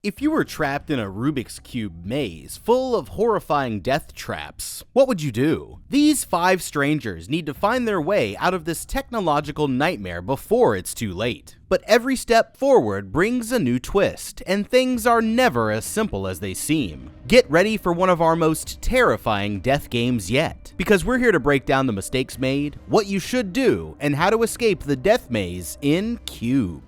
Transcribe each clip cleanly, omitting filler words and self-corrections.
If you were trapped in a Rubik's Cube maze full of horrifying death traps, what would you do? These 5 strangers need to find their way out of this technological nightmare before it's too late. But every step forward brings a new twist, and things are never as simple as they seem. Get ready for one of our most terrifying death games yet, because we're here to break down the mistakes made, what you should do, and how to escape the death maze in Cube.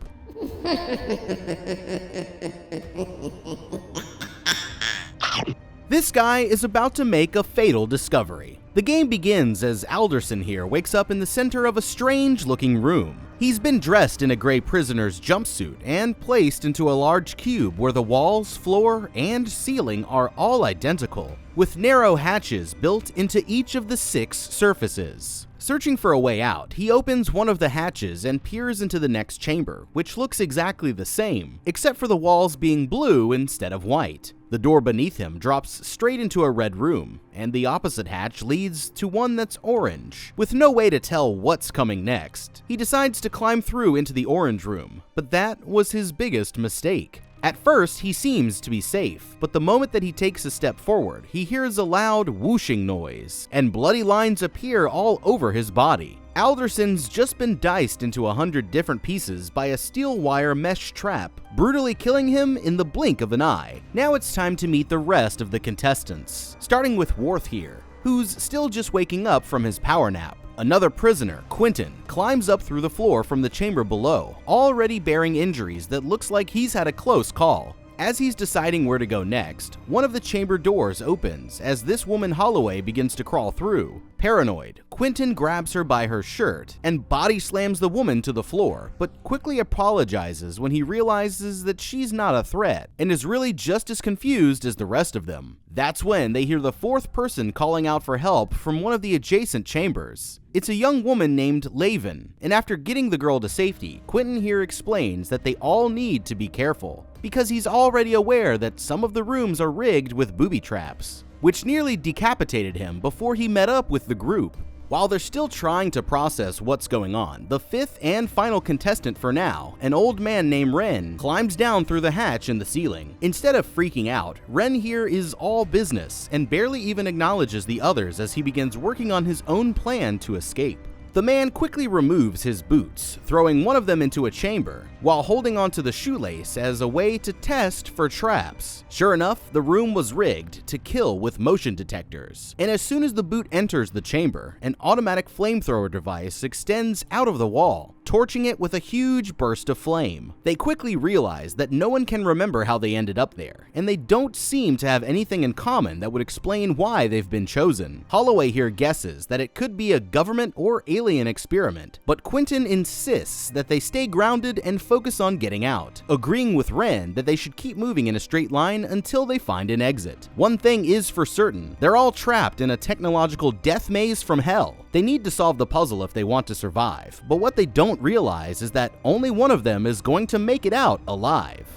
This guy is about to make a fatal discovery. The game begins as Alderson here wakes up in the center of a strange-looking room. He's been dressed in a gray prisoner's jumpsuit and placed into a large cube where the walls, floor, and ceiling are all identical, with narrow hatches built into each of the 6 surfaces. Searching for a way out, he opens one of the hatches and peers into the next chamber, which looks exactly the same, except for the walls being blue instead of white. The door beneath him drops straight into a red room, and the opposite hatch leads to one that's orange. With no way to tell what's coming next, he decides to climb through into the orange room, but that was his biggest mistake. At first, he seems to be safe, but the moment that he takes a step forward, he hears a loud whooshing noise, and bloody lines appear all over his body. Alderson's just been diced into 100 different pieces by a steel wire mesh trap, brutally killing him in the blink of an eye. Now it's time to meet the rest of the contestants, starting with Worth here, who's still just waking up from his power nap. Another prisoner, Quentin, climbs up through the floor from the chamber below, already bearing injuries that looks like he's had a close call. As he's deciding where to go next, one of the chamber doors opens as this woman Holloway begins to crawl through. Paranoid, Quentin grabs her by her shirt and body slams the woman to the floor, but quickly apologizes when he realizes that she's not a threat and is really just as confused as the rest of them. That's when they hear the 4th person calling out for help from one of the adjacent chambers. It's a young woman named Laven, and after getting the girl to safety, Quentin here explains that they all need to be careful, because he's already aware that some of the rooms are rigged with booby traps, which nearly decapitated him before he met up with the group. While they're still trying to process what's going on, the 5th and final contestant for now, an old man named Ren, climbs down through the hatch in the ceiling. Instead of freaking out, Ren here is all business and barely even acknowledges the others as he begins working on his own plan to escape. The man quickly removes his boots, throwing one of them into a chamber, while holding onto the shoelace as a way to test for traps. Sure enough, the room was rigged to kill with motion detectors, and as soon as the boot enters the chamber, an automatic flamethrower device extends out of the wall, torching it with a huge burst of flame. They quickly realize that no one can remember how they ended up there, and they don't seem to have anything in common that would explain why they've been chosen. Holloway here guesses that it could be a government or alien experiment, but Quentin insists that they stay grounded and focus on getting out, agreeing with Ren that they should keep moving in a straight line until they find an exit. One thing is for certain, they're all trapped in a technological death maze from hell. They need to solve the puzzle if they want to survive, but what they don't realize is that only one of them is going to make it out alive.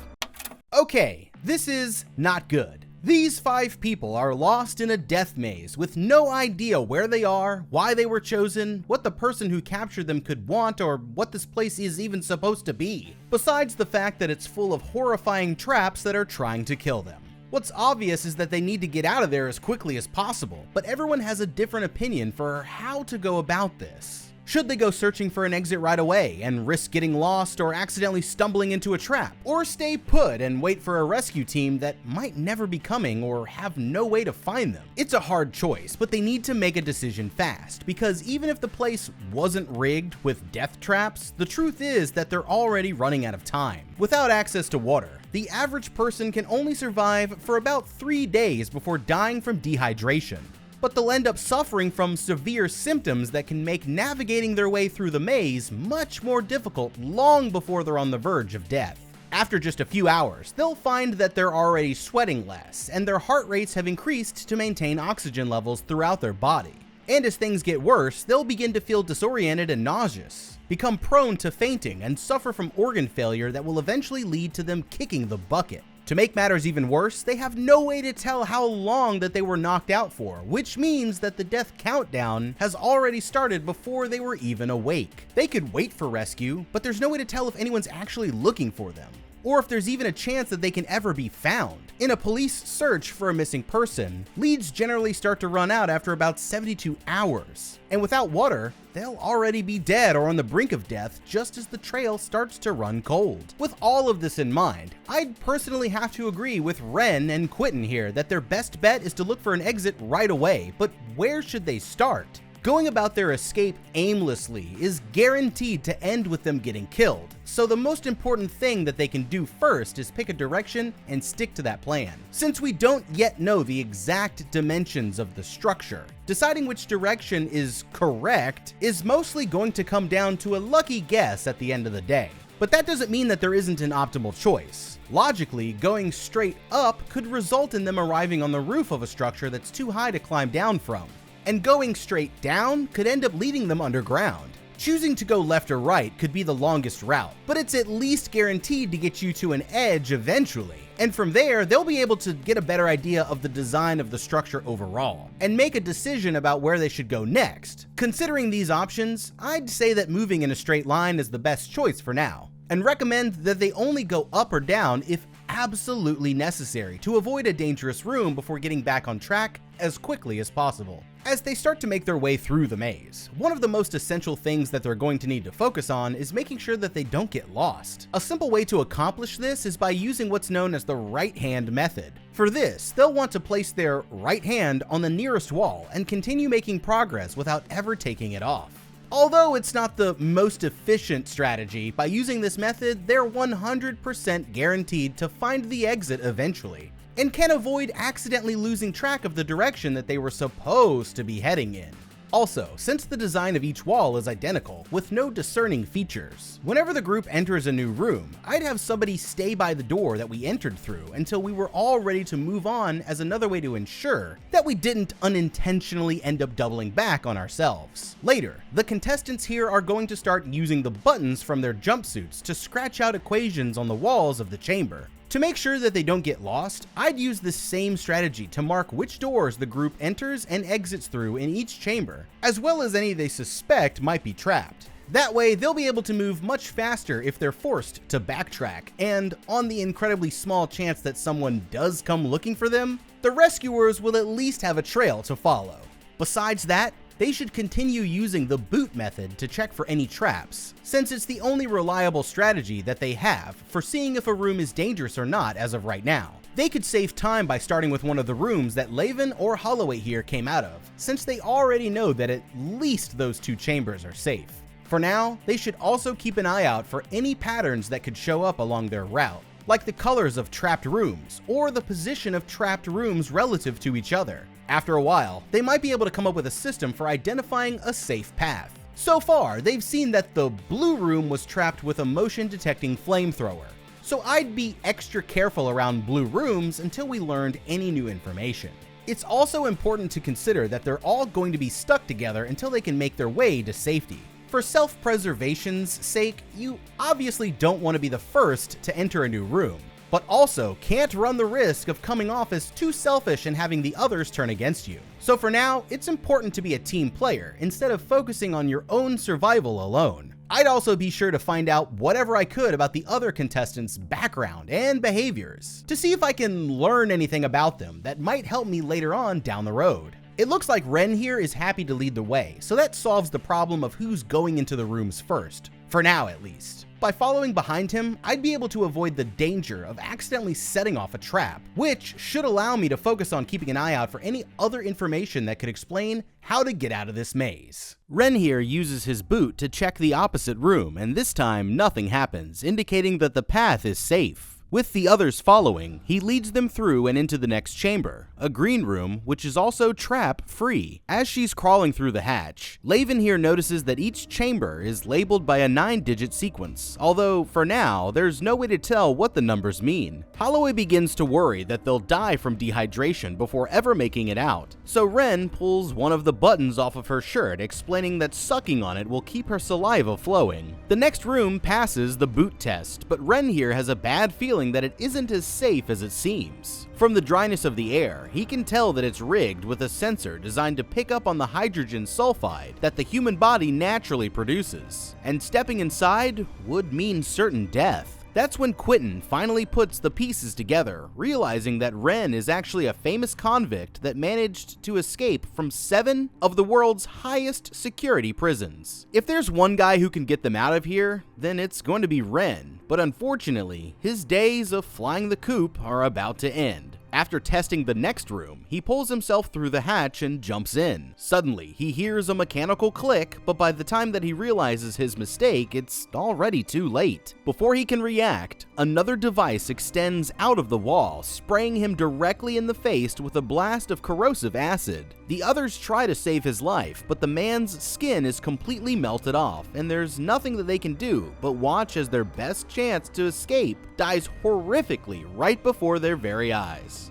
Okay, this is not good. These 5 people are lost in a death maze with no idea where they are, why they were chosen, what the person who captured them could want, or what this place is even supposed to be, besides the fact that it's full of horrifying traps that are trying to kill them. What's obvious is that they need to get out of there as quickly as possible, but everyone has a different opinion for how to go about this. Should they go searching for an exit right away and risk getting lost or accidentally stumbling into a trap? Or stay put and wait for a rescue team that might never be coming or have no way to find them? It's a hard choice, but they need to make a decision fast, because even if the place wasn't rigged with death traps, the truth is that they're already running out of time. Without access to water, the average person can only survive for about 3 days before dying from dehydration. But they'll end up suffering from severe symptoms that can make navigating their way through the maze much more difficult long before they're on the verge of death. After just a few hours, they'll find that they're already sweating less, and their heart rates have increased to maintain oxygen levels throughout their body. And as things get worse, they'll begin to feel disoriented and nauseous, become prone to fainting, and suffer from organ failure that will eventually lead to them kicking the bucket. To make matters even worse, they have no way to tell how long that they were knocked out for, which means that the death countdown has already started before they were even awake. They could wait for rescue, but there's no way to tell if anyone's actually looking for them. or if there's even a chance that they can ever be found. In a police search for a missing person, leads generally start to run out after about 72 hours. And without water, they'll already be dead or on the brink of death just as the trail starts to run cold. With all of this in mind, I'd personally have to agree with Ren and Quentin here that their best bet is to look for an exit right away, but where should they start? Going about their escape aimlessly is guaranteed to end with them getting killed, so the most important thing that they can do first is pick a direction and stick to that plan. Since we don't yet know the exact dimensions of the structure, deciding which direction is correct is mostly going to come down to a lucky guess at the end of the day. But that doesn't mean that there isn't an optimal choice. Logically, going straight up could result in them arriving on the roof of a structure that's too high to climb down from. And going straight down could end up leading them underground. Choosing to go left or right could be the longest route, but it's at least guaranteed to get you to an edge eventually. And from there, they'll be able to get a better idea of the design of the structure overall, and make a decision about where they should go next. Considering these options, I'd say that moving in a straight line is the best choice for now, and recommend that they only go up or down if absolutely necessary to avoid a dangerous room before getting back on track as quickly as possible. As they start to make their way through the maze, one of the most essential things that they're going to need to focus on is making sure that they don't get lost. A simple way to accomplish this is by using what's known as the right hand method. For this, they'll want to place their right hand on the nearest wall and continue making progress without ever taking it off. Although it's not the most efficient strategy, by using this method, they're 100% guaranteed to find the exit eventually, and can avoid accidentally losing track of the direction that they were supposed to be heading in. Also, since the design of each wall is identical, with no discerning features, whenever the group enters a new room, I'd have somebody stay by the door that we entered through until we were all ready to move on, as another way to ensure that we didn't unintentionally end up doubling back on ourselves. Later, the contestants here are going to start using the buttons from their jumpsuits to scratch out equations on the walls of the chamber. To make sure that they don't get lost, I'd use this same strategy to mark which doors the group enters and exits through in each chamber, as well as any they suspect might be trapped. That way, they'll be able to move much faster if they're forced to backtrack, and on the incredibly small chance that someone does come looking for them, the rescuers will at least have a trail to follow. Besides that, they should continue using the boot method to check for any traps, since it's the only reliable strategy that they have for seeing if a room is dangerous or not as of right now. They could save time by starting with one of the rooms that Laven or Holloway here came out of, since they already know that at least those two chambers are safe. For now, they should also keep an eye out for any patterns that could show up along their route, like the colors of trapped rooms, or the position of trapped rooms relative to each other. After a while, they might be able to come up with a system for identifying a safe path. So far, they've seen that the blue room was trapped with a motion detecting flamethrower, so I'd be extra careful around blue rooms until we learned any new information. It's also important to consider that they're all going to be stuck together until they can make their way to safety. For self-preservation's sake, you obviously don't want to be the first to enter a new room, but also can't run the risk of coming off as too selfish and having the others turn against you. So for now, it's important to be a team player instead of focusing on your own survival alone. I'd also be sure to find out whatever I could about the other contestants' background and behaviors, to see if I can learn anything about them that might help me later on down the road. It looks like Ren here is happy to lead the way, so that solves the problem of who's going into the rooms first, for now at least. By following behind him, I'd be able to avoid the danger of accidentally setting off a trap, which should allow me to focus on keeping an eye out for any other information that could explain how to get out of this maze. Ren here uses his boot to check the opposite room, and this time nothing happens, indicating that the path is safe. With the others following, he leads them through and into the next chamber, a green room which is also trap-free. As she's crawling through the hatch, Laven here notices that each chamber is labeled by a 9-digit sequence, although for now, there's no way to tell what the numbers mean. Holloway begins to worry that they'll die from dehydration before ever making it out, so Ren pulls one of the buttons off of her shirt, explaining that sucking on it will keep her saliva flowing. The next room passes the boot test, but Ren here has a bad feeling that it isn't as safe as it seems. From the dryness of the air, he can tell that it's rigged with a sensor designed to pick up on the hydrogen sulfide that the human body naturally produces, and stepping inside would mean certain death. That's when Quentin finally puts the pieces together, realizing that Ren is actually a famous convict that managed to escape from 7 of the world's highest security prisons. If there's one guy who can get them out of here, then it's going to be Ren, but unfortunately, his days of flying the coop are about to end. After testing the next room, he pulls himself through the hatch and jumps in. Suddenly, he hears a mechanical click, but by the time that he realizes his mistake, it's already too late. Before he can react, another device extends out of the wall, spraying him directly in the face with a blast of corrosive acid. The others try to save his life, but the man's skin is completely melted off, and there's nothing that they can do but watch as their best chance to escape dies horrifically right before their very eyes.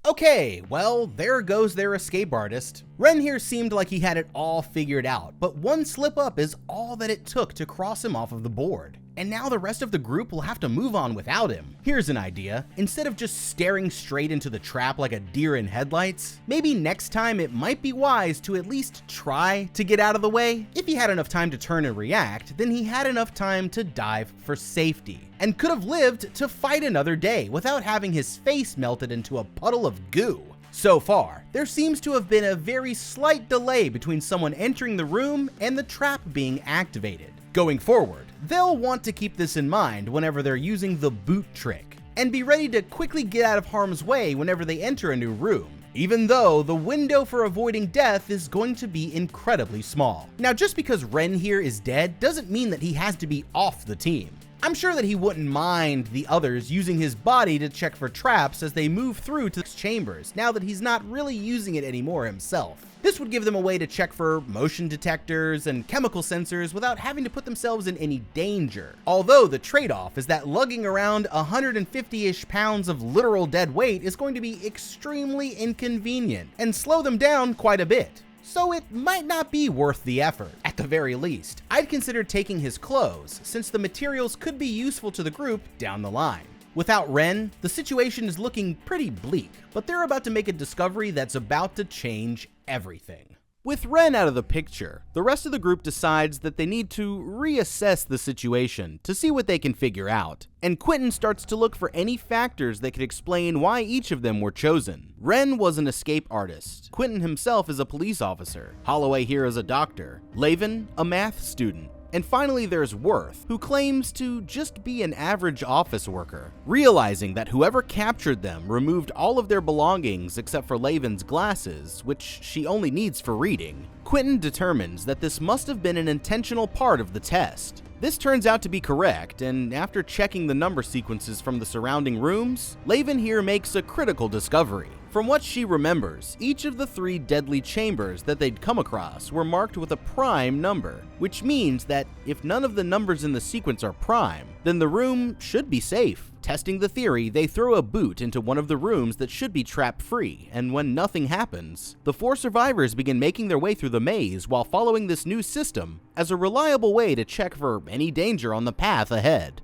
Okay, well, there goes their escape artist. Ren here seemed like he had it all figured out, but one slip up is all that it took to cross him off of the board. And now the rest of the group will have to move on without him. Here's an idea. Instead of just staring straight into the trap like a deer in headlights, maybe next time it might be wise to at least try to get out of the way. If he had enough time to turn and react, then he had enough time to dive for safety, and could have lived to fight another day without having his face melted into a puddle of goo. So far, there seems to have been a very slight delay between someone entering the room and the trap being activated. Going forward, they'll want to keep this in mind whenever they're using the boot trick, and be ready to quickly get out of harm's way whenever they enter a new room, even though the window for avoiding death is going to be incredibly small. Now, just because Ren here is dead doesn't mean that he has to be off the team. I'm sure that he wouldn't mind the others using his body to check for traps as they move through to his chambers, now that he's not really using it anymore himself. This would give them a way to check for motion detectors and chemical sensors without having to put themselves in any danger. Although the trade-off is that lugging around 150-ish pounds of literal dead weight is going to be extremely inconvenient and slow them down quite a bit. So it might not be worth the effort. At the very least, I'd consider taking his clothes, since the materials could be useful to the group down the line. Without Ren, the situation is looking pretty bleak, but they're about to make a discovery that's about to change everything. With Ren out of the picture, the rest of the group decides that they need to reassess the situation to see what they can figure out, and Quentin starts to look for any factors that could explain why each of them were chosen. Ren was an escape artist, Quentin himself is a police officer, Holloway here is a doctor, Laven a math student, and finally there's Worth, who claims to just be an average office worker. Realizing that whoever captured them removed all of their belongings except for Laven's glasses, which she only needs for reading, Quentin determines that this must have been an intentional part of the test. This turns out to be correct, and after checking the number sequences from the surrounding rooms, Laven here makes a critical discovery. From what she remembers, each of the 3 deadly chambers that they'd come across were marked with a prime number, which means that if none of the numbers in the sequence are prime, then the room should be safe. Testing the theory, they throw a boot into one of the rooms that should be trap-free, and when nothing happens, the 4 survivors begin making their way through the maze while following this new system as a reliable way to check for any danger on the path ahead.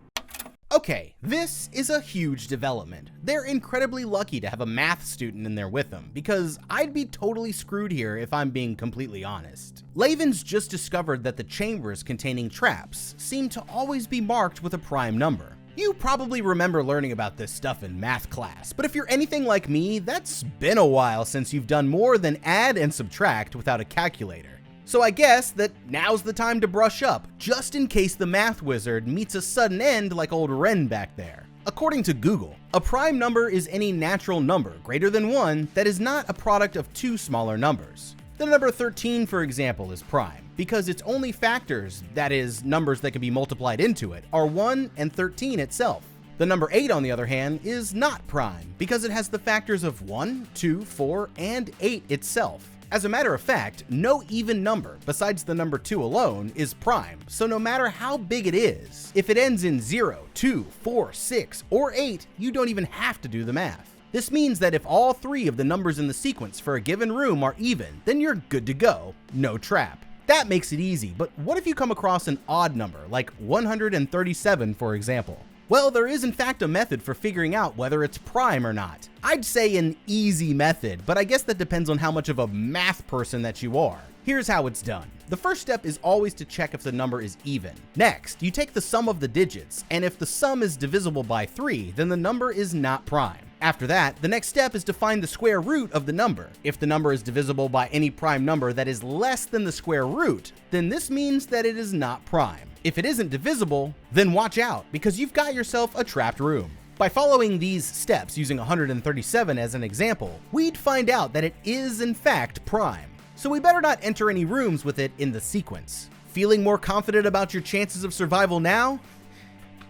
Okay, this is a huge development. They're incredibly lucky to have a math student in there with them, because I'd be totally screwed here if I'm being completely honest. Laven's just discovered that the chambers containing traps seem to always be marked with a prime number. You probably remember learning about this stuff in math class, but if you're anything like me, that's been a while since you've done more than add and subtract without a calculator. So I guess that now's the time to brush up, just in case the math wizard meets a sudden end like old Ren back there. According to Google, a prime number is any natural number greater than 1 that is not a product of 2 smaller numbers. The number 13, for example, is prime, because its only factors, that is, numbers that can be multiplied into it, are 1 and 13 itself. The number 8, on the other hand, is not prime, because it has the factors of 1, 2, 4, and 8 itself. As a matter of fact, no even number, besides the number 2 alone, is prime, so no matter how big it is, if it ends in 0, 2, 4, 6, or 8, you don't even have to do the math. This means that if all 3 of the numbers in the sequence for a given room are even, then you're good to go, no trap. That makes it easy, but what if you come across an odd number, like 137 for example? Well, there is in fact a method for figuring out whether it's prime or not. I'd say an easy method, but I guess that depends on how much of a math person that you are. Here's how it's done. The first step is always to check if the number is even. Next, you take the sum of the digits, and if the sum is divisible by 3, then the number is not prime. After that, the next step is to find the square root of the number. If the number is divisible by any prime number that is less than the square root, then this means that it is not prime. If it isn't divisible, then watch out, because you've got yourself a trapped room. By following these steps using 137 as an example, we'd find out that it is in fact prime. So we better not enter any rooms with it in the sequence. Feeling more confident about your chances of survival now?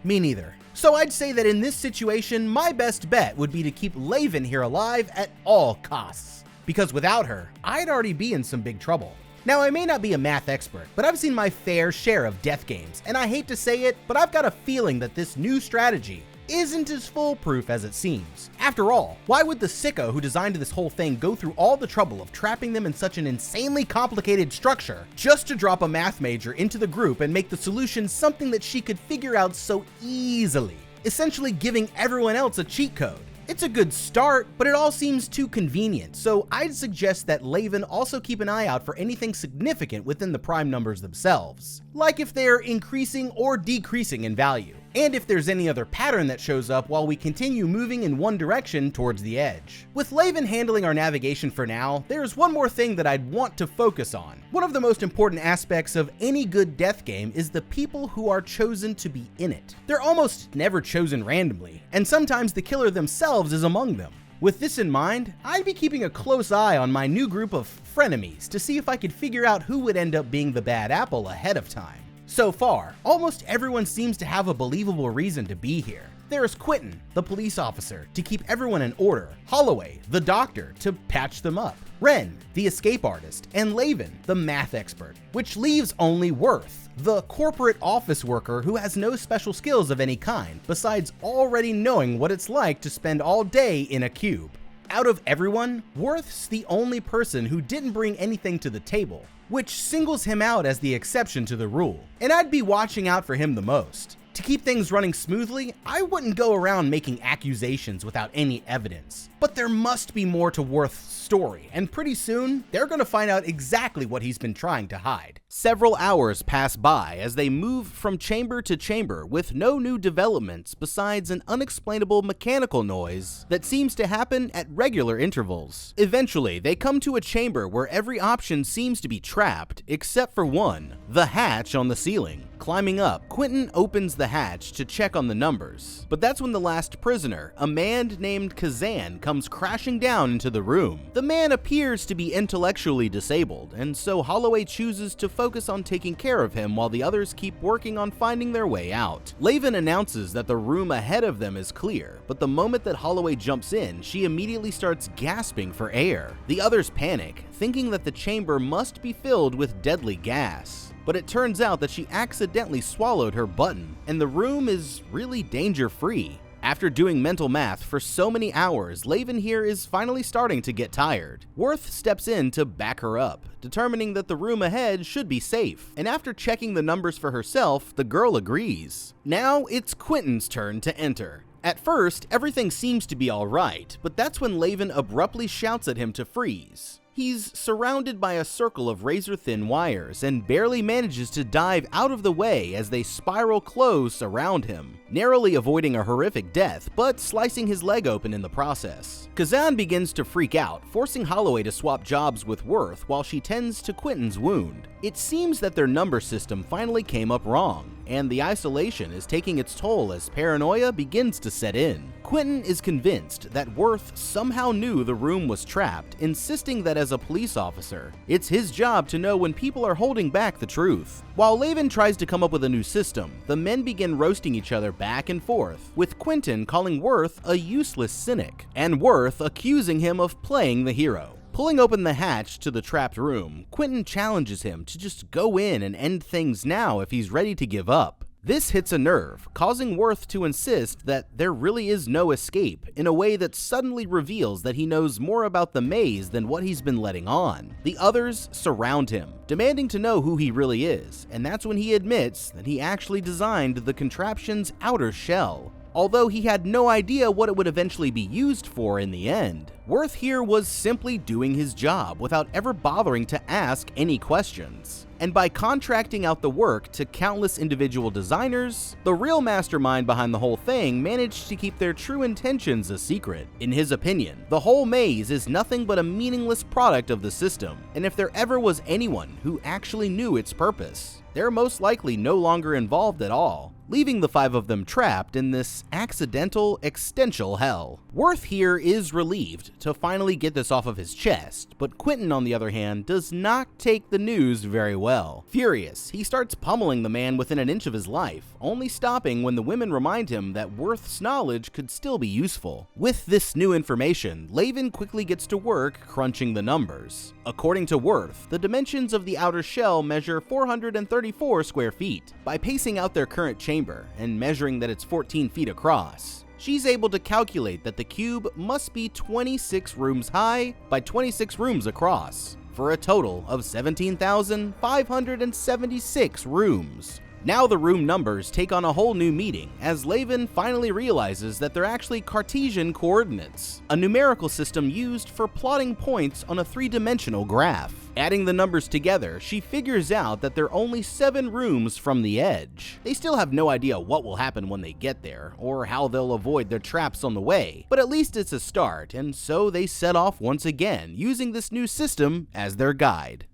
Me neither. So I'd say that in this situation, my best bet would be to keep Laven here alive at all costs. Because without her, I'd already be in some big trouble. Now, I may not be a math expert, but I've seen my fair share of death games, and I hate to say it, but I've got a feeling that this new strategy isn't as foolproof as it seems. After all, why would the sicko who designed this whole thing go through all the trouble of trapping them in such an insanely complicated structure just to drop a math major into the group and make the solution something that she could figure out so easily, essentially giving everyone else a cheat code? It's a good start, but it all seems too convenient, so I'd suggest that Laven also keep an eye out for anything significant within the prime numbers themselves, like if they're increasing or decreasing in value, and if there's any other pattern that shows up while we continue moving in one direction towards the edge. With Laven handling our navigation for now, there's one more thing that I'd want to focus on. One of the most important aspects of any good death game is the people who are chosen to be in it. They're almost never chosen randomly, and sometimes the killer themselves is among them. With this in mind, I'd be keeping a close eye on my new group of frenemies to see if I could figure out who would end up being the bad apple ahead of time. So far, almost everyone seems to have a believable reason to be here. There's Quentin, the police officer, to keep everyone in order, Holloway, the doctor, to patch them up, Ren, the escape artist, and Laven, the math expert, which leaves only Worth, the corporate office worker who has no special skills of any kind, besides already knowing what it's like to spend all day in a cube. Out of everyone, Worth's the only person who didn't bring anything to the table, which singles him out as the exception to the rule, and I'd be watching out for him the most. To keep things running smoothly, I wouldn't go around making accusations without any evidence. But there must be more to Worth's story, and pretty soon, they're gonna find out exactly what he's been trying to hide. Several hours pass by as they move from chamber to chamber with no new developments besides an unexplainable mechanical noise that seems to happen at regular intervals. Eventually, they come to a chamber where every option seems to be trapped except for one, the hatch on the ceiling. Climbing up, Quentin opens the hatch to check on the numbers, but that's when the last prisoner, a man named Kazan, comes crashing down into the room. The man appears to be intellectually disabled, and so Holloway chooses to focus on taking care of him while the others keep working on finding their way out. Laven announces that the room ahead of them is clear, but the moment that Holloway jumps in, she immediately starts gasping for air. The others panic, thinking that the chamber must be filled with deadly gas. But it turns out that she accidentally swallowed her button, and the room is really danger-free. After doing mental math for so many hours, Laven here is finally starting to get tired. Worth steps in to back her up, determining that the room ahead should be safe, and after checking the numbers for herself, the girl agrees. Now it's Quentin's turn to enter. At first, everything seems to be alright, but that's when Laven abruptly shouts at him to freeze. He's surrounded by a circle of razor-thin wires and barely manages to dive out of the way as they spiral close around him, narrowly avoiding a horrific death, but slicing his leg open in the process. Kazan begins to freak out, forcing Holloway to swap jobs with Worth while she tends to Quentin's wound. It seems that their number system finally came up wrong, and the isolation is taking its toll as paranoia begins to set in. Quentin is convinced that Worth somehow knew the room was trapped, insisting that as a police officer, it's his job to know when people are holding back the truth. While Laven tries to come up with a new system, the men begin roasting each other back and forth, with Quentin calling Worth a useless cynic, and Worth accusing him of playing the hero. Pulling open the hatch to the trapped room, Quentin challenges him to just go in and end things now if he's ready to give up. This hits a nerve, causing Worth to insist that there really is no escape, in a way that suddenly reveals that he knows more about the maze than what he's been letting on. The others surround him, demanding to know who he really is, and that's when he admits that he actually designed the contraption's outer shell. although he had no idea what it would eventually be used for in the end. Worth here was simply doing his job without ever bothering to ask any questions. And by contracting out the work to countless individual designers, the real mastermind behind the whole thing managed to keep their true intentions a secret. In his opinion, the whole maze is nothing but a meaningless product of the system, and if there ever was anyone who actually knew its purpose, they're most likely no longer involved at all, leaving the 5 of them trapped in this accidental existential hell. Worth here is relieved to finally get this off of his chest, but Quentin, on the other hand, does not take the news very well. Furious, he starts pummeling the man within an inch of his life, only stopping when the women remind him that Worth's knowledge could still be useful. With this new information, Laven quickly gets to work crunching the numbers. According to Worth, the dimensions of the outer shell measure 434 square feet. By pacing out their current chamber and measuring that it's 14 feet across, she's able to calculate that the cube must be 26 rooms high by 26 rooms across, for a total of 17,576 rooms. Now the room numbers take on a whole new meaning as Laven finally realizes that they're actually Cartesian coordinates, a numerical system used for plotting points on a 3-dimensional graph. Adding the numbers together, she figures out that they're only 7 rooms from the edge. They still have no idea what will happen when they get there, or how they'll avoid their traps on the way, but at least it's a start, and so they set off once again, using this new system as their guide.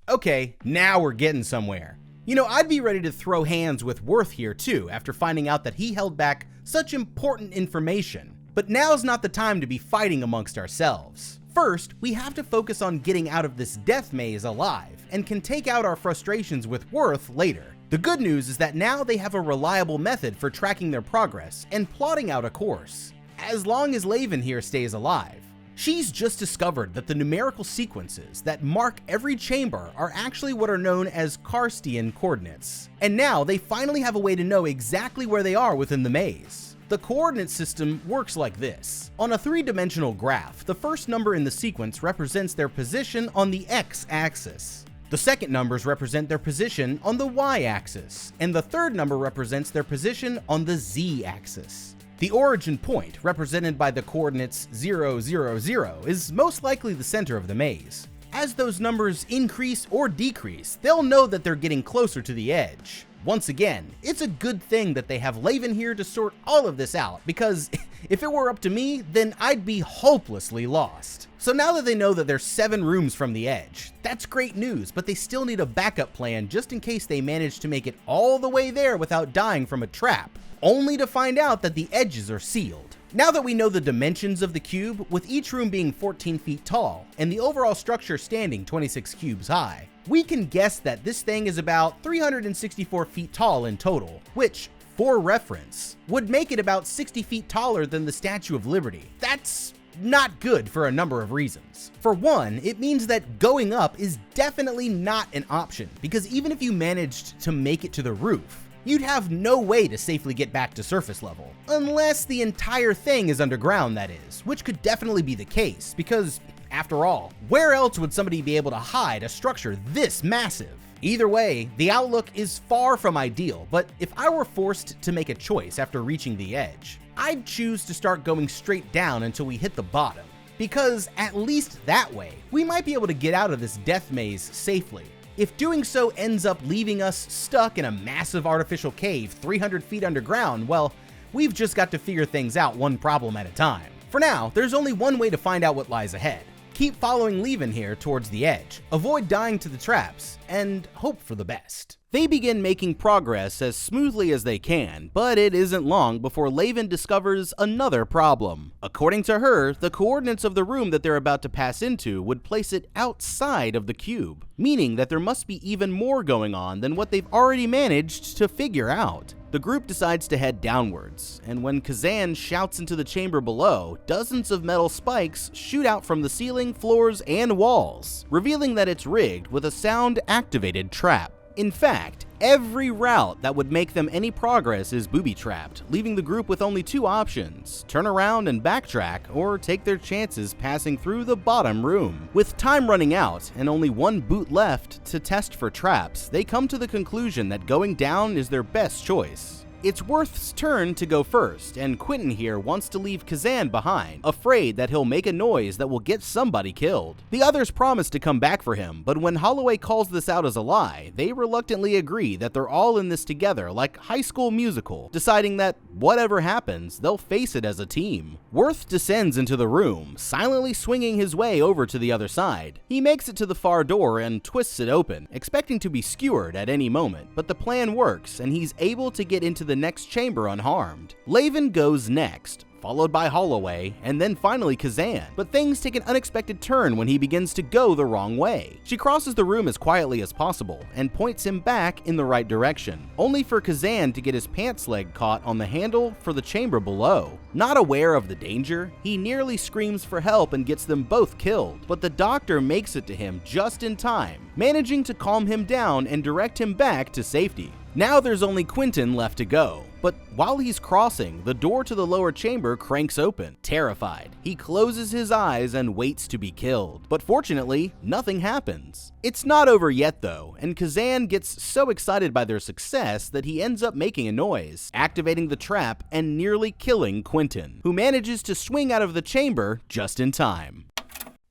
Okay, now we're getting somewhere. You know, I'd be ready to throw hands with Worth here too, after finding out that he held back such important information. But now's not the time to be fighting amongst ourselves. First, we have to focus on getting out of this death maze alive, and can take out our frustrations with Worth later. The good news is that now they have a reliable method for tracking their progress and plotting out a course, as long as Laven here stays alive. She's just discovered that the numerical sequences that mark every chamber are actually what are known as Cartesian coordinates, and now they finally have a way to know exactly where they are within the maze. The coordinate system works like this. On a 3-dimensional graph, the first number in the sequence represents their position on the x-axis. The second numbers represent their position on the y-axis, and the third number represents their position on the z-axis. The origin point, represented by the coordinates 0, 0, 0, is most likely the center of the maze. As those numbers increase or decrease, they'll know that they're getting closer to the edge. Once again, it's a good thing that they have Laven here to sort all of this out, because if it were up to me, then I'd be hopelessly lost. So now that they know that they're 7 rooms from the edge, that's great news, but they still need a backup plan just in case they manage to make it all the way there without dying from a trap, only to find out that the edges are sealed. Now that we know the dimensions of the cube, with each room being 14 feet tall and the overall structure standing 26 cubes high, we can guess that this thing is about 364 feet tall in total, which, for reference, would make it about 60 feet taller than the Statue of Liberty. That's not good for a number of reasons. For one, it means that going up is definitely not an option, because even if you managed to make it to the roof, you'd have no way to safely get back to surface level. Unless the entire thing is underground, that is, which could definitely be the case, because, after all, where else would somebody be able to hide a structure this massive? Either way, the outlook is far from ideal, but if I were forced to make a choice after reaching the edge, I'd choose to start going straight down until we hit the bottom, because at least that way, we might be able to get out of this death maze safely. If doing so ends up leaving us stuck in a massive artificial cave 300 feet underground, well, we've just got to figure things out one problem at a time. For now, there's only one way to find out what lies ahead. Keep following Laven here towards the edge, avoid dying to the traps, and hope for the best. They begin making progress as smoothly as they can, but it isn't long before Laven discovers another problem. According to her, the coordinates of the room that they're about to pass into would place it outside of the cube, meaning that there must be even more going on than what they've already managed to figure out. The group decides to head downwards, and when Kazan shouts into the chamber below, dozens of metal spikes shoot out from the ceiling, floors, and walls, revealing that it's rigged with a sound-activated trap. In fact, every route that would make them any progress is booby-trapped, leaving the group with only 2 options: turn around and backtrack, or take their chances passing through the bottom room. With time running out and only 1 boot left to test for traps, they come to the conclusion that going down is their best choice. It's Worth's turn to go first, and Quentin here wants to leave Kazan behind, afraid that he'll make a noise that will get somebody killed. The others promise to come back for him, but when Holloway calls this out as a lie, they reluctantly agree that they're all in this together like High School Musical, deciding that whatever happens, they'll face it as a team. Worth descends into the room, silently swinging his way over to the other side. He makes it to the far door and twists it open, expecting to be skewered at any moment, but the plan works and he's able to get into the next chamber unharmed. Laven goes next, followed by Holloway, and then finally Kazan. But things take an unexpected turn when he begins to go the wrong way. She crosses the room as quietly as possible and points him back in the right direction, only for Kazan to get his pants leg caught on the handle for the chamber below. Not aware of the danger, he nearly screams for help and gets them both killed, but the doctor makes it to him just in time, managing to calm him down and direct him back to safety. Now there's only Quentin left to go, but while he's crossing, the door to the lower chamber cranks open. Terrified, he closes his eyes and waits to be killed, but fortunately, nothing happens. It's not over yet though, and Kazan gets so excited by their success that he ends up making a noise, activating the trap and nearly killing Quentin, who manages to swing out of the chamber just in time.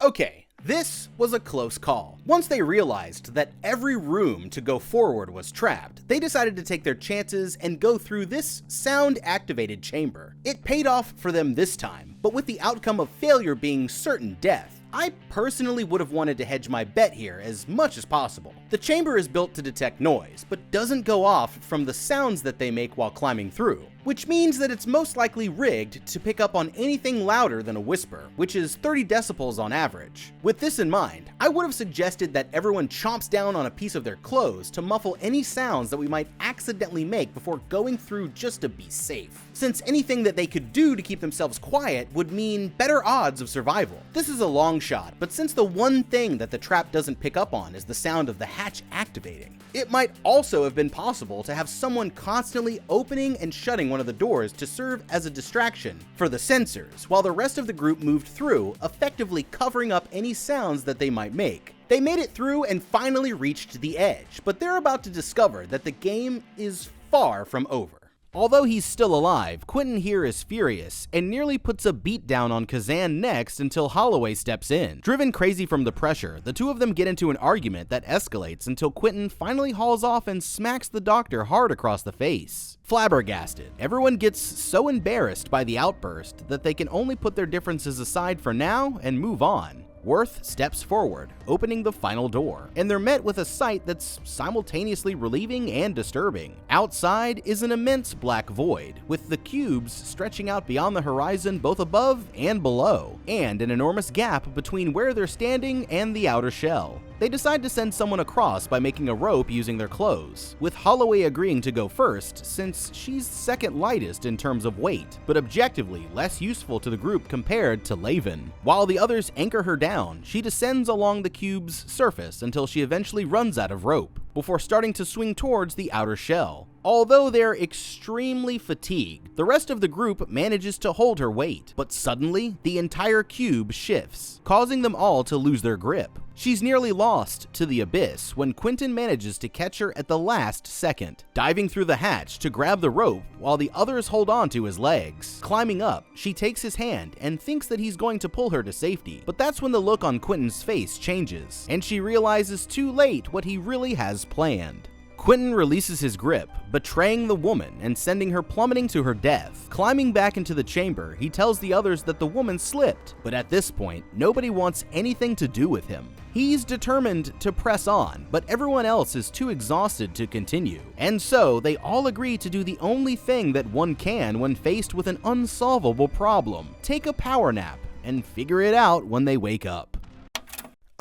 Okay. This was a close call. Once they realized that every room to go forward was trapped, they decided to take their chances and go through this sound-activated chamber. It paid off for them this time, but with the outcome of failure being certain death. I personally would have wanted to hedge my bet here as much as possible. The chamber is built to detect noise, but doesn't go off from the sounds that they make while climbing through, which means that it's most likely rigged to pick up on anything louder than a whisper, which is 30 decibels on average. With this in mind, I would have suggested that everyone chomps down on a piece of their clothes to muffle any sounds that we might accidentally make before going through just to be safe, since anything that they could do to keep themselves quiet would mean better odds of survival. This is a long shot, but since the one thing that the trap doesn't pick up on is the sound of the hatch activating, it might also have been possible to have someone constantly opening and shutting one of the doors to serve as a distraction for the sensors, while the rest of the group moved through, effectively covering up any sounds that they might make. They made it through and finally reached the edge, but they're about to discover that the game is far from over. Although he's still alive, Quentin here is furious and nearly puts a beat down on Kazan next until Holloway steps in. Driven crazy from the pressure, the two of them get into an argument that escalates until Quentin finally hauls off and smacks the doctor hard across the face. Flabbergasted, everyone gets so embarrassed by the outburst that they can only put their differences aside for now and move on. Worth steps forward, opening the final door, and they're met with a sight that's simultaneously relieving and disturbing. Outside is an immense black void, with the cubes stretching out beyond the horizon both above and below, and an enormous gap between where they're standing and the outer shell. They decide to send someone across by making a rope using their clothes, with Holloway agreeing to go first since she's second lightest in terms of weight, but objectively less useful to the group compared to Laven. While the others anchor her down, she descends along the cube's surface until she eventually runs out of rope, before starting to swing towards the outer shell. Although they're extremely fatigued, the rest of the group manages to hold her weight, but suddenly the entire cube shifts, causing them all to lose their grip. She's nearly lost to the abyss when Quentin manages to catch her at the last second, diving through the hatch to grab the rope while the others hold on to his legs. Climbing up, she takes his hand and thinks that he's going to pull her to safety, but that's when the look on Quentin's face changes, and she realizes too late what he really has planned. Quentin releases his grip, betraying the woman and sending her plummeting to her death. Climbing back into the chamber, he tells the others that the woman slipped, but at this point, nobody wants anything to do with him. He's determined to press on, but everyone else is too exhausted to continue. And so, they all agree to do the only thing that one can when faced with an unsolvable problem: take a power nap and figure it out when they wake up.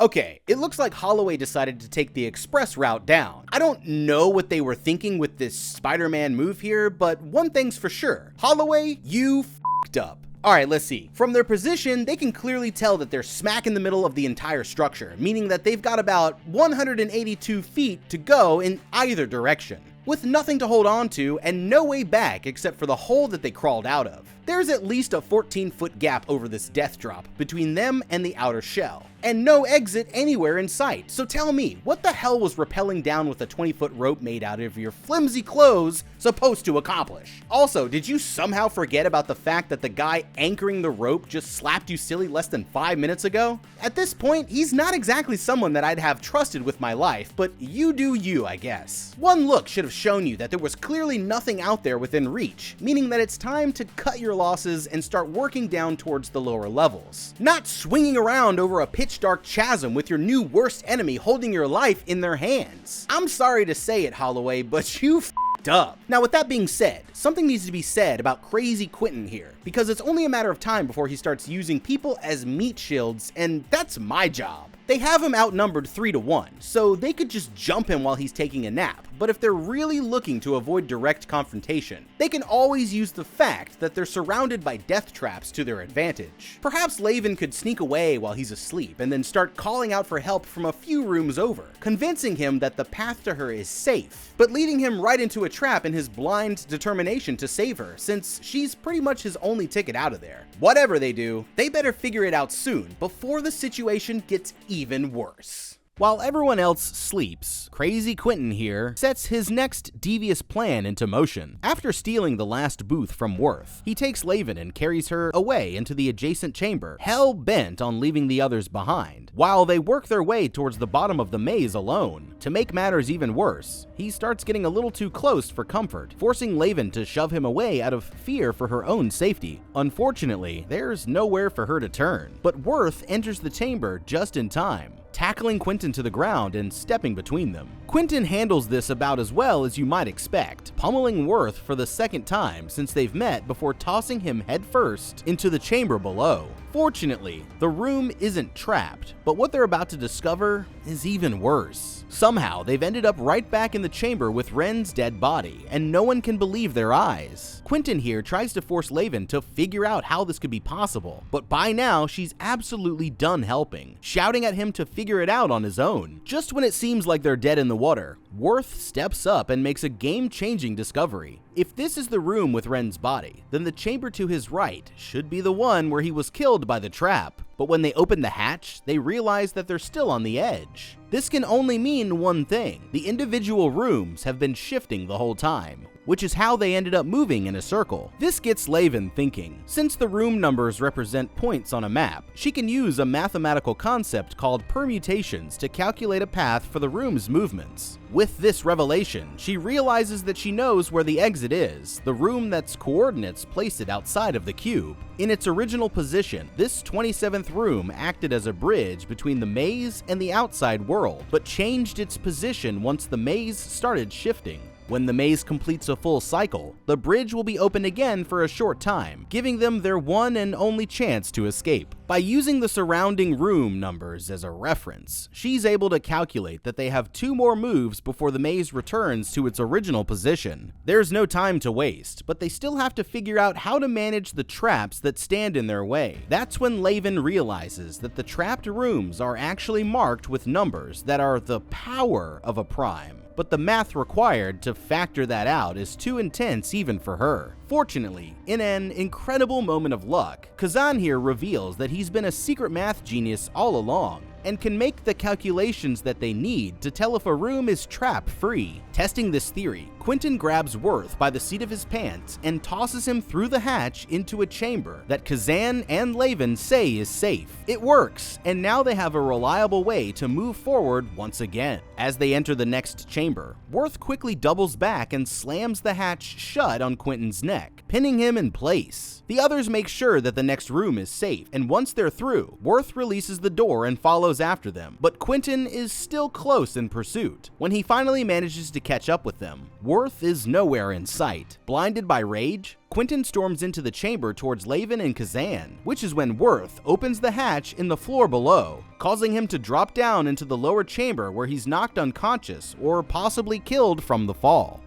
Okay, it looks like Holloway decided to take the express route down. I don't know what they were thinking with this Spider-Man move here, but one thing's for sure: Holloway, you f***ed up. Alright, let's see. From their position, they can clearly tell that they're smack in the middle of the entire structure, meaning that they've got about 182 feet to go in either direction, with nothing to hold on to and no way back except for the hole that they crawled out of. There's at least a 14-foot gap over this death drop between them and the outer shell, and no exit anywhere in sight. So tell me, what the hell was rappelling down with a 20-foot rope made out of your flimsy clothes supposed to accomplish? Also, did you somehow forget about the fact that the guy anchoring the rope just slapped you silly less than 5 minutes ago? At this point, he's not exactly someone that I'd have trusted with my life, but you do you, I guess. One look should have shown you that there was clearly nothing out there within reach, meaning that it's time to cut your losses and start working down towards the lower levels. Not swinging around over a pitch-dark chasm with your new worst enemy holding your life in their hands. I'm sorry to say it, Holloway, but you f***ed up. Now, with that being said, something needs to be said about Crazy Quentin here, because it's only a matter of time before he starts using people as meat shields, and that's my job. They have him outnumbered 3-1, so they could just jump him while he's taking a nap, but if they're really looking to avoid direct confrontation, they can always use the fact that they're surrounded by death traps to their advantage. Perhaps Laven could sneak away while he's asleep and then start calling out for help from a few rooms over, convincing him that the path to her is safe, but leading him right into a trap in his blind determination to save her, since she's pretty much his only ticket out of there. Whatever they do, they better figure it out soon before the situation gets even worse. While everyone else sleeps, Crazy Quentin here sets his next devious plan into motion. After stealing the last booth from Worth, he takes Laven and carries her away into the adjacent chamber, hell-bent on leaving the others behind. While they work their way towards the bottom of the maze alone, to make matters even worse, he starts getting a little too close for comfort, forcing Laven to shove him away out of fear for her own safety. Unfortunately, there's nowhere for her to turn, but Worth enters the chamber just in time, tackling Quentin to the ground and stepping between them. Quentin handles this about as well as you might expect, pummeling Worth for the second time since they've met before tossing him headfirst into the chamber below. Fortunately, the room isn't trapped, but what they're about to discover is even worse. Somehow, they've ended up right back in the chamber with Ren's dead body, and no one can believe their eyes. Quentin here tries to force Laven to figure out how this could be possible, but by now, she's absolutely done helping, shouting at him to figure it out on his own. Just when it seems like they're dead in the water, Worth steps up and makes a game-changing discovery. If this is the room with Ren's body, then the chamber to his right should be the one where he was killed by the trap. But when they open the hatch, they realize that they're still on the edge. This can only mean one thing: the individual rooms have been shifting the whole time, which is how they ended up moving in a circle. This gets Laven thinking. Since the room numbers represent points on a map, she can use a mathematical concept called permutations to calculate a path for the room's movements. With this revelation, she realizes that she knows where the exit is, the room that's coordinates place it outside of the cube. In its original position, this 27th room acted as a bridge between the maze and the outside world, but changed its position once the maze started shifting. When the maze completes a full cycle, the bridge will be open again for a short time, giving them their one and only chance to escape. By using the surrounding room numbers as a reference, she's able to calculate that they have 2 more moves before the maze returns to its original position. There's no time to waste, but they still have to figure out how to manage the traps that stand in their way. That's when Laven realizes that the trapped rooms are actually marked with numbers that are the power of a prime. But the math required to factor that out is too intense even for her. Fortunately, in an incredible moment of luck, Kazan here reveals that he's been a secret math genius all along, and can make the calculations that they need to tell if a room is trap-free. Testing this theory, Quentin grabs Worth by the seat of his pants and tosses him through the hatch into a chamber that Kazan and Laven say is safe. It works, and now they have a reliable way to move forward once again. As they enter the next chamber, Worth quickly doubles back and slams the hatch shut on Quentin's neck, pinning him in place. The others make sure that the next room is safe, and once they're through, Worth releases the door and follows after them, but Quentin is still close in pursuit. When he finally manages to catch up with them, Worth is nowhere in sight. Blinded by rage, Quentin storms into the chamber towards Laven and Kazan, which is when Worth opens the hatch in the floor below, causing him to drop down into the lower chamber where he's knocked unconscious or possibly killed from the fall.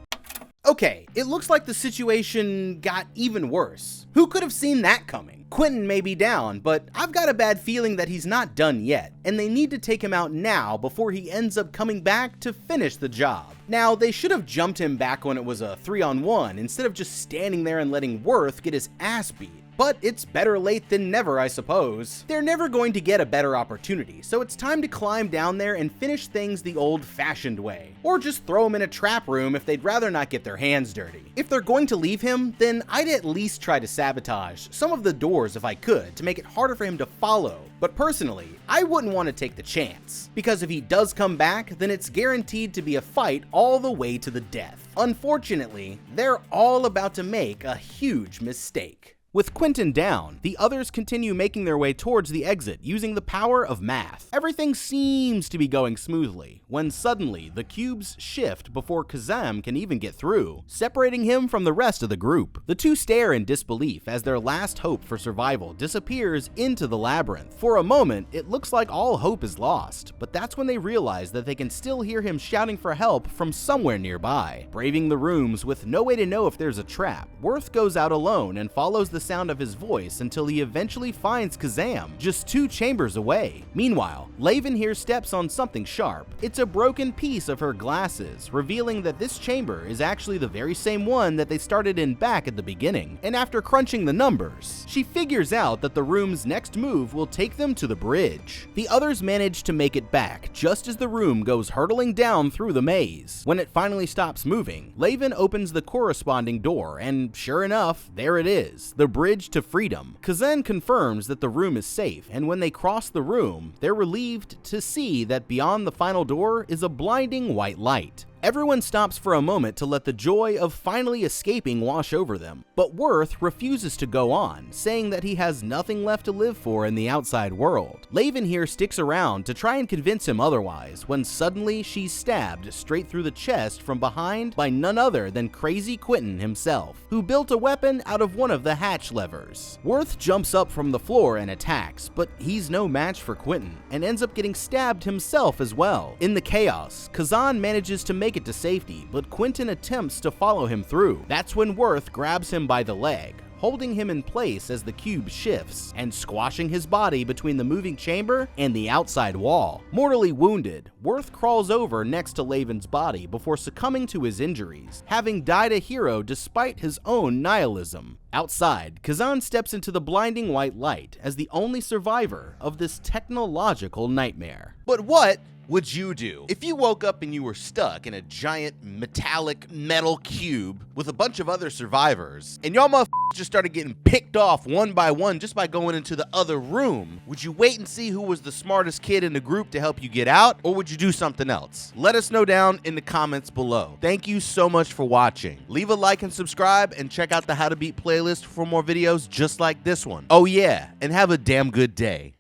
Okay, it looks like the situation got even worse. Who could have seen that coming? Quentin may be down, but I've got a bad feeling that he's not done yet, and they need to take him out now before he ends up coming back to finish the job. Now, they should have jumped him back when it was a 3-on-1 instead of just standing there and letting Worth get his ass beat. But it's better late than never, I suppose. They're never going to get a better opportunity, so it's time to climb down there and finish things the old-fashioned way. Or just throw him in a trap room if they'd rather not get their hands dirty. If they're going to leave him, then I'd at least try to sabotage some of the doors if I could to make it harder for him to follow. But personally, I wouldn't want to take the chance, because if he does come back, then it's guaranteed to be a fight all the way to the death. Unfortunately, they're all about to make a huge mistake. With Quentin down, the others continue making their way towards the exit using the power of math. Everything seems to be going smoothly, when suddenly the cubes shift before Kazam can even get through, separating him from the rest of the group. The two stare in disbelief as their last hope for survival disappears into the labyrinth. For a moment, it looks like all hope is lost, but that's when they realize that they can still hear him shouting for help from somewhere nearby. Braving the rooms with no way to know if there's a trap, Worth goes out alone and follows the sound of his voice until he eventually finds Kazam, just 2 chambers away. Meanwhile, Laven here steps on something sharp. It's a broken piece of her glasses, revealing that this chamber is actually the very same one that they started in back at the beginning. And after crunching the numbers, she figures out that the room's next move will take them to the bridge. The others manage to make it back just as the room goes hurtling down through the maze. When it finally stops moving, Laven opens the corresponding door, and sure enough, there it is, the bridge to freedom. Kazan confirms that the room is safe, and when they cross the room, they're relieved to see that beyond the final door is a blinding white light. Everyone stops for a moment to let the joy of finally escaping wash over them, but Worth refuses to go on, saying that he has nothing left to live for in the outside world. Laven here sticks around to try and convince him otherwise, when suddenly she's stabbed straight through the chest from behind by none other than crazy Quentin himself, who built a weapon out of one of the hatch levers. Worth jumps up from the floor and attacks, but he's no match for Quentin, and ends up getting stabbed himself as well. In the chaos, Kazan manages to make it to safety, but Quentin attempts to follow him through. That's when Worth grabs him by the leg, holding him in place as the cube shifts, and squashing his body between the moving chamber and the outside wall. Mortally wounded, Worth crawls over next to Laven's body before succumbing to his injuries, having died a hero despite his own nihilism. Outside, Kazan steps into the blinding white light as the only survivor of this technological nightmare. But what would you do if you woke up and you were stuck in a giant metallic metal cube with a bunch of other survivors, and y'all motherfuckers just started getting picked off one by one just by going into the other room? Would you wait and see who was the smartest kid in the group to help you get out, or would you do something else? Let us know down in the comments below. Thank you so much for watching. Leave a like and subscribe, and check out the How to Beat playlist for more videos just like this one. Oh yeah, and have a damn good day.